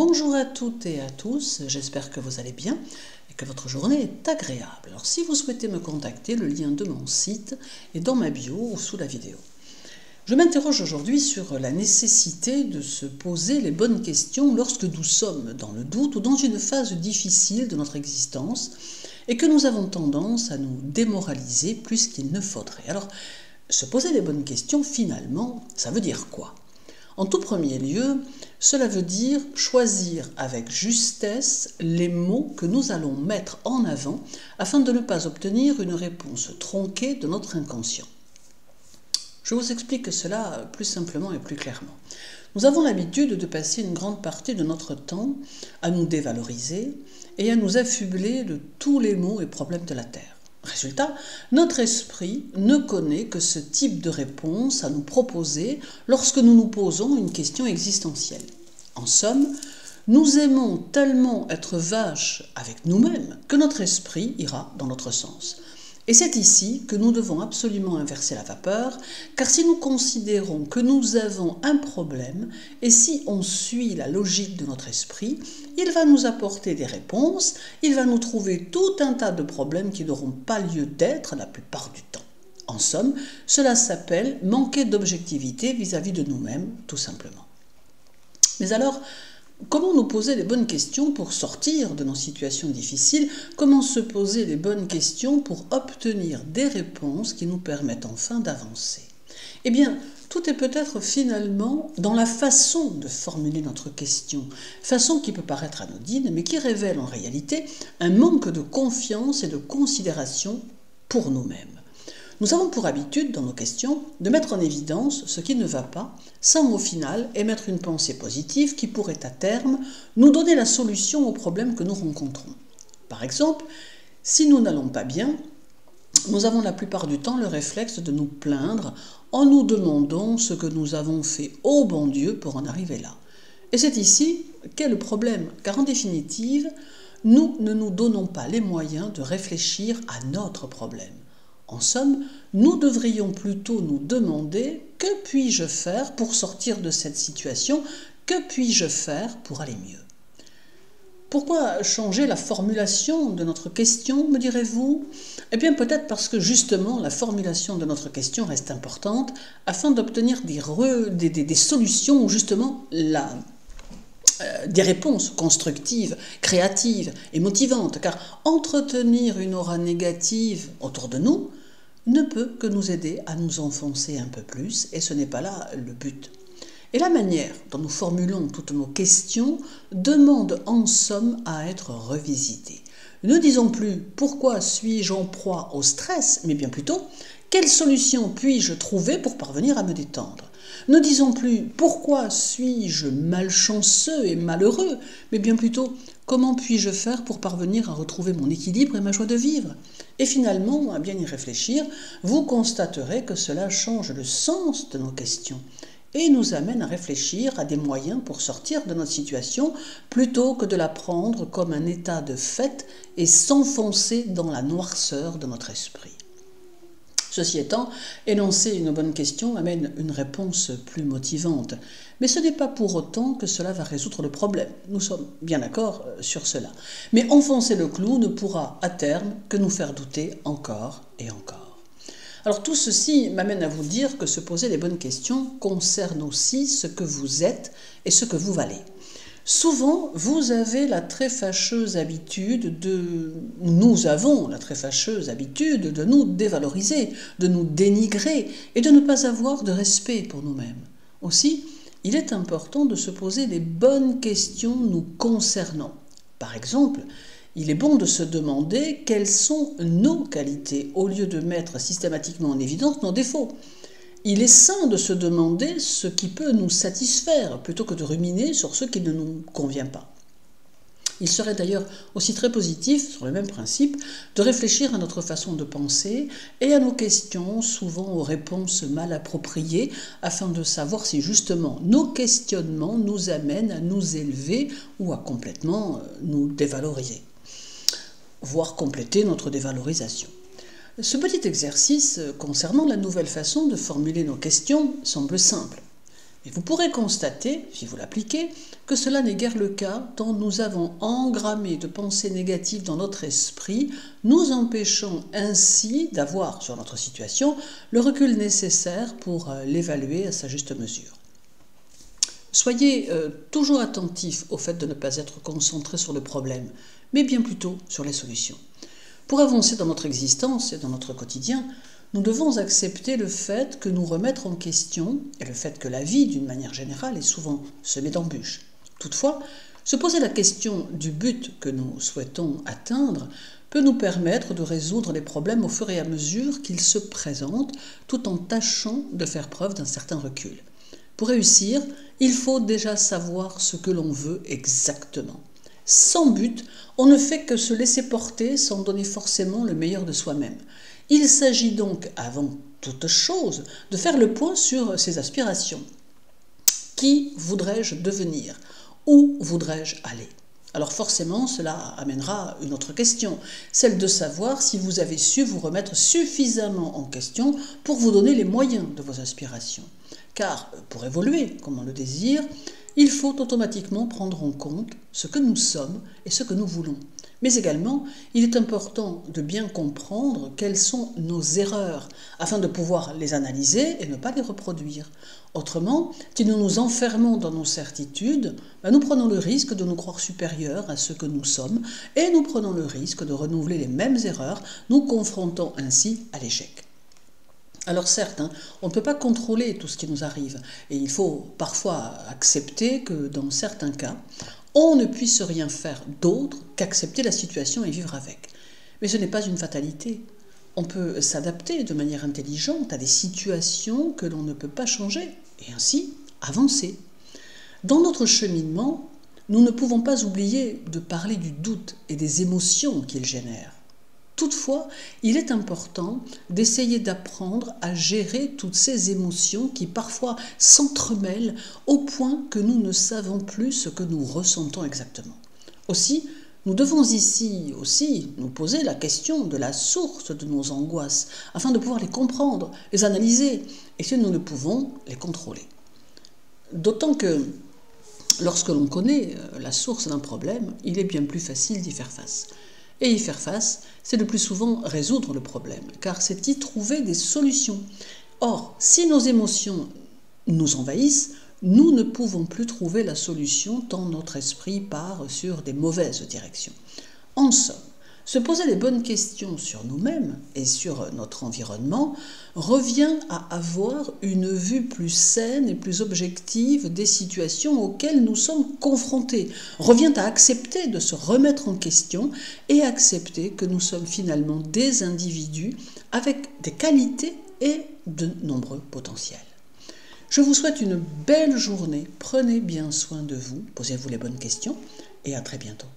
Bonjour à toutes et à tous, j'espère que vous allez bien et que votre journée est agréable. Alors si vous souhaitez me contacter, le lien de mon site est dans ma bio ou sous la vidéo. Je m'interroge aujourd'hui sur la nécessité de se poser les bonnes questions lorsque nous sommes dans le doute ou dans une phase difficile de notre existence et que nous avons tendance à nous démoraliser plus qu'il ne faudrait. Alors, se poser les bonnes questions, finalement, ça veut dire quoi ? En tout premier lieu, cela veut dire choisir avec justesse les mots que nous allons mettre en avant afin de ne pas obtenir une réponse tronquée de notre inconscient. Je vous explique cela plus simplement et plus clairement. Nous avons l'habitude de passer une grande partie de notre temps à nous dévaloriser et à nous affubler de tous les maux et problèmes de la Terre. Résultat, notre esprit ne connaît que ce type de réponse à nous proposer lorsque nous nous posons une question existentielle. En somme, nous aimons tellement être vaches avec nous-mêmes que notre esprit ira dans notre sens. Et c'est ici que nous devons absolument inverser la vapeur, car si nous considérons que nous avons un problème, et si on suit la logique de notre esprit, il va nous apporter des réponses, il va nous trouver tout un tas de problèmes qui n'auront pas lieu d'être la plupart du temps. En somme, cela s'appelle manquer d'objectivité vis-à-vis de nous-mêmes, tout simplement. Mais alors, comment nous poser les bonnes questions pour sortir de nos situations difficiles? Comment se poser les bonnes questions pour obtenir des réponses qui nous permettent enfin d'avancer? Eh bien, tout est peut-être finalement dans la façon de formuler notre question, façon qui peut paraître anodine, mais qui révèle en réalité un manque de confiance et de considération pour nous-mêmes. Nous avons pour habitude, dans nos questions, de mettre en évidence ce qui ne va pas, sans au final émettre une pensée positive qui pourrait à terme nous donner la solution aux problèmes que nous rencontrons. Par exemple, si nous n'allons pas bien, nous avons la plupart du temps le réflexe de nous plaindre en nous demandant ce que nous avons fait au bon Dieu pour en arriver là. Et c'est ici qu'est le problème, car en définitive, nous ne nous donnons pas les moyens de réfléchir à notre problème. En somme, nous devrions plutôt nous demander « Que puis-je faire pour sortir de cette situation ? Que puis-je faire pour aller mieux ?» Pourquoi changer la formulation de notre question, me direz-vous? Eh bien peut-être parce que justement la formulation de notre question reste importante afin d'obtenir des solutions ou justement des réponses constructives, créatives et motivantes. Car entretenir une aura négative autour de nous ne peut que nous aider à nous enfoncer un peu plus, et ce n'est pas là le but. Et la manière dont nous formulons toutes nos questions demande en somme à être revisitée. Ne disons plus « Pourquoi suis-je en proie au stress ?», mais bien plutôt « Quelle solution puis-je trouver pour parvenir à me détendre ?» Ne disons plus « Pourquoi suis-je malchanceux et malheureux ?», mais bien plutôt « Comment puis-je faire pour parvenir à retrouver mon équilibre et ma joie de vivre ?» Et finalement, à bien y réfléchir, vous constaterez que cela change le sens de nos questions et nous amène à réfléchir à des moyens pour sortir de notre situation plutôt que de la prendre comme un état de fait et s'enfoncer dans la noirceur de notre esprit. Ceci étant, énoncer une bonne question amène une réponse plus motivante. Mais ce n'est pas pour autant que cela va résoudre le problème. Nous sommes bien d'accord sur cela. Mais enfoncer le clou ne pourra à terme que nous faire douter encore et encore. Alors tout ceci m'amène à vous dire que se poser les bonnes questions concerne aussi ce que vous êtes et ce que vous valez. Souvent, nous avons la très fâcheuse habitude de nous dévaloriser, de nous dénigrer et de ne pas avoir de respect pour nous-mêmes. Aussi, il est important de se poser les bonnes questions nous concernant. Par exemple, il est bon de se demander quelles sont nos qualités au lieu de mettre systématiquement en évidence nos défauts. Il est sain de se demander ce qui peut nous satisfaire plutôt que de ruminer sur ce qui ne nous convient pas. Il serait d'ailleurs aussi très positif, sur le même principe, de réfléchir à notre façon de penser et à nos questions, souvent aux réponses mal appropriées, afin de savoir si justement nos questionnements nous amènent à nous élever ou à complètement nous dévaloriser, voire compléter notre dévalorisation. Ce petit exercice concernant la nouvelle façon de formuler nos questions semble simple. Et vous pourrez constater, si vous l'appliquez, que cela n'est guère le cas tant nous avons engrammé de pensées négatives dans notre esprit, nous empêchant ainsi d'avoir sur notre situation le recul nécessaire pour l'évaluer à sa juste mesure. Soyez toujours attentifs au fait de ne pas être concentré sur le problème, mais bien plutôt sur les solutions. Pour avancer dans notre existence et dans notre quotidien, nous devons accepter le fait que nous remettre en question et le fait que la vie, d'une manière générale, est souvent semée d'embûches. Toutefois, se poser la question du but que nous souhaitons atteindre peut nous permettre de résoudre les problèmes au fur et à mesure qu'ils se présentent, tout en tâchant de faire preuve d'un certain recul. Pour réussir, il faut déjà savoir ce que l'on veut exactement. Sans but, on ne fait que se laisser porter sans donner forcément le meilleur de soi-même. Il s'agit donc, avant toute chose, de faire le point sur ses aspirations. Qui voudrais-je devenir? Où voudrais-je aller? Alors forcément, cela amènera une autre question, celle de savoir si vous avez su vous remettre suffisamment en question pour vous donner les moyens de vos aspirations. Car pour évoluer, comme on le désire, il faut automatiquement prendre en compte ce que nous sommes et ce que nous voulons. Mais également, il est important de bien comprendre quelles sont nos erreurs, afin de pouvoir les analyser et ne pas les reproduire. Autrement, si nous nous enfermons dans nos certitudes, nous prenons le risque de nous croire supérieurs à ce que nous sommes, et nous prenons le risque de renouveler les mêmes erreurs, nous confrontant ainsi à l'échec. Alors certes, on ne peut pas contrôler tout ce qui nous arrive, et il faut parfois accepter que dans certains cas, on ne puisse rien faire d'autre qu'accepter la situation et vivre avec. Mais ce n'est pas une fatalité. On peut s'adapter de manière intelligente à des situations que l'on ne peut pas changer, et ainsi avancer. Dans notre cheminement, nous ne pouvons pas oublier de parler du doute et des émotions qu'il génère. Toutefois, il est important d'essayer d'apprendre à gérer toutes ces émotions qui parfois s'entremêlent au point que nous ne savons plus ce que nous ressentons exactement. Aussi, nous devons ici aussi nous poser la question de la source de nos angoisses afin de pouvoir les comprendre, les analyser et si nous ne pouvons les contrôler. D'autant que lorsque l'on connaît la source d'un problème, il est bien plus facile d'y faire face. Et y faire face, c'est le plus souvent résoudre le problème, car c'est y trouver des solutions. Or, si nos émotions nous envahissent, nous ne pouvons plus trouver la solution tant notre esprit part sur des mauvaises directions. En somme, se poser les bonnes questions sur nous-mêmes et sur notre environnement revient à avoir une vue plus saine et plus objective des situations auxquelles nous sommes confrontés, revient à accepter de se remettre en question et accepter que nous sommes finalement des individus avec des qualités et de nombreux potentiels. Je vous souhaite une belle journée, prenez bien soin de vous, posez-vous les bonnes questions et à très bientôt.